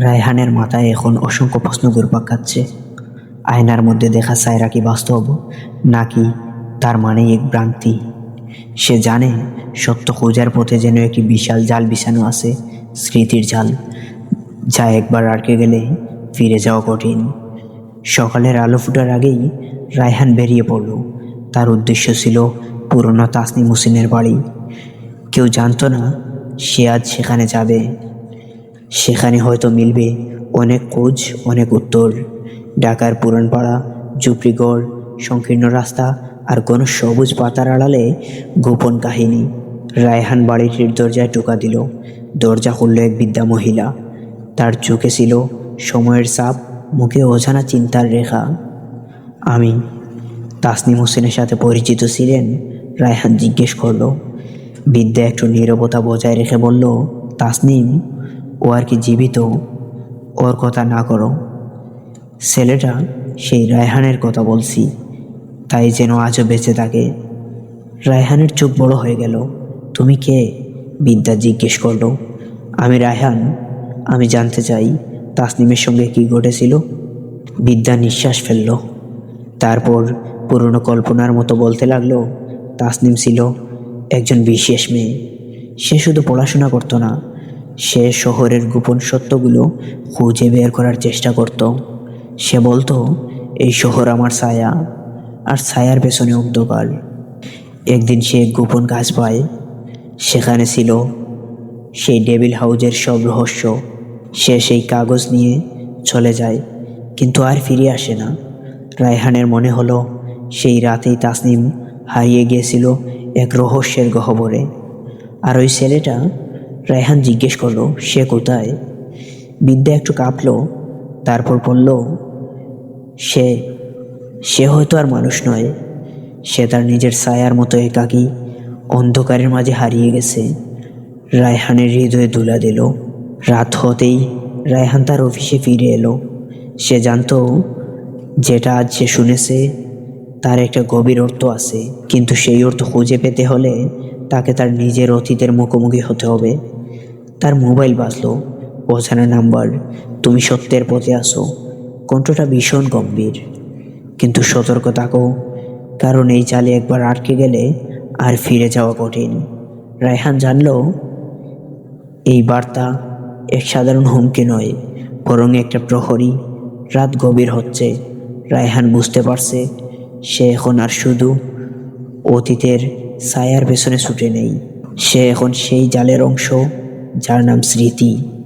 রায়হানের মাথায় এখন অসংখ্য প্রশ্ন ঘুরপাক খাচ্ছে। আয়নার মধ্যে দেখা সায়রা কি বাস্তব, নাকি তার মানেই এক ভ্রান্তি? সে জানে সত্য খোঁজার পথে যেন একটি বিশাল জাল বিছানো আছে, স্মৃতির জাল, যা একবার আটকে গেলে ফিরে যাওয়া কঠিন। সকালের আলো ফুটার আগেই রায়হান বেরিয়ে পড়ল। তার উদ্দেশ্য ছিল পুরনো তাসনিম হোসেনের বাড়ি। কেউ জানতো না সে আজ সেখানে যাবে। সেখানে হয়তো মিলবে অনেক খোঁজ, অনেক উত্তর। ঢাকার পুরানপাড়া, ঝুপড়িঘর, সংকীর্ণ রাস্তা আর কোনো সবুজ পাতার আড়ালে গোপন কাহিনী। রায়হান বাড়িটির দরজায় টোকা দিল। দরজা খুলল এক বৃদ্ধা মহিলা। তার চোখে ছিল সময়ের ছাপ, মুখে অজানা চিন্তার রেখা। আমি তাসনিম হোসেনের সাথে পরিচিত ছিলেন? রায়হান জিজ্ঞেস করল। বৃদ্ধা একটু নীরবতা বজায় রেখে বলল, তাসনিম? ও আর কি জীবিত? ওর কথা না করো। ছেলেটা সেই রায়হানের কথা বলছি, তাই যেন আজও বেঁচে থাকে। রায়হানের চোখ বড় হয়ে গেল। তুমি কে? বৃদ্ধা জিজ্ঞেস করল। আমি রায়হান। আমি জানতে চাই তাসনিমের সঙ্গে কি ঘটেছিল। বৃদ্ধা নিঃশ্বাস ফেলল। তারপর পুরনো কল্পনার মতো বলতে লাগলো, তাসনিম ছিল একজন বিশেষ মেয়ে। সে শুধু পড়াশোনা করতো না, সে শহরের গোপন সত্যগুলো খুঁজে বের করার চেষ্টা করত। সে বলতো, এই শহর আমার ছায়া, আর ছায়ার পেছনে অন্ধকার। একদিন সে এক গোপন কাজ পায়। সেখানে ছিল সেই ডেভিল হাউজের সব রহস্য। সে সেই কাগজ নিয়ে চলে যায়, কিন্তু আর ফিরে আসে না। রায়হানের মনে হলো সেই রাতেই তাসনিম হারিয়ে গিয়েছিল এক রহস্যের গহ্বরে। আর ওই ছেলেটা? রায়হান জিজ্ঞেস করলো, সে কোথায়? বিদ্যা একটু কাঁপলো, তারপর বলল, সে সে হয়তো আর মানুষ নয়। সে তার নিজের ছায়ার মতো একাকী অন্ধকারের মাঝে হারিয়ে গেছে। রায়হানের হৃদয়ে ধুলা দিল। রাত হতেই রায়হান তার অফিসে ফিরে এলো। সে জানতো যেটা আজ সে শুনেছে তার একটা গভীর অর্থ আছে, কিন্তু সেই অর্থ খুঁজে পেতে হলে তাকে তার নিজের অতীতের মুখোমুখি হতে হবে। তার মোবাইল বাজলো। অজানা নাম্বার। তুমি সত্যের পথে আসো। কণ্ঠটা ভীষণ গম্ভীর। কিন্তু সতর্ক থাকো, কারণ এই জালে একবার আটকে গেলে আর ফিরে যাওয়া কঠিন। রায়হান জানলো এই বার্তা এক সাধারণ হুমকি নয়, বরং একটা প্রহরী। রাত গভীর হচ্ছে। রায়হান বুঝতে পারছে সে এখন আর শুধু অতীতের ছায়ার পেছনে ছুটে নেই। সে এখন সেই জালের অংশ যার নাম স্মৃতি।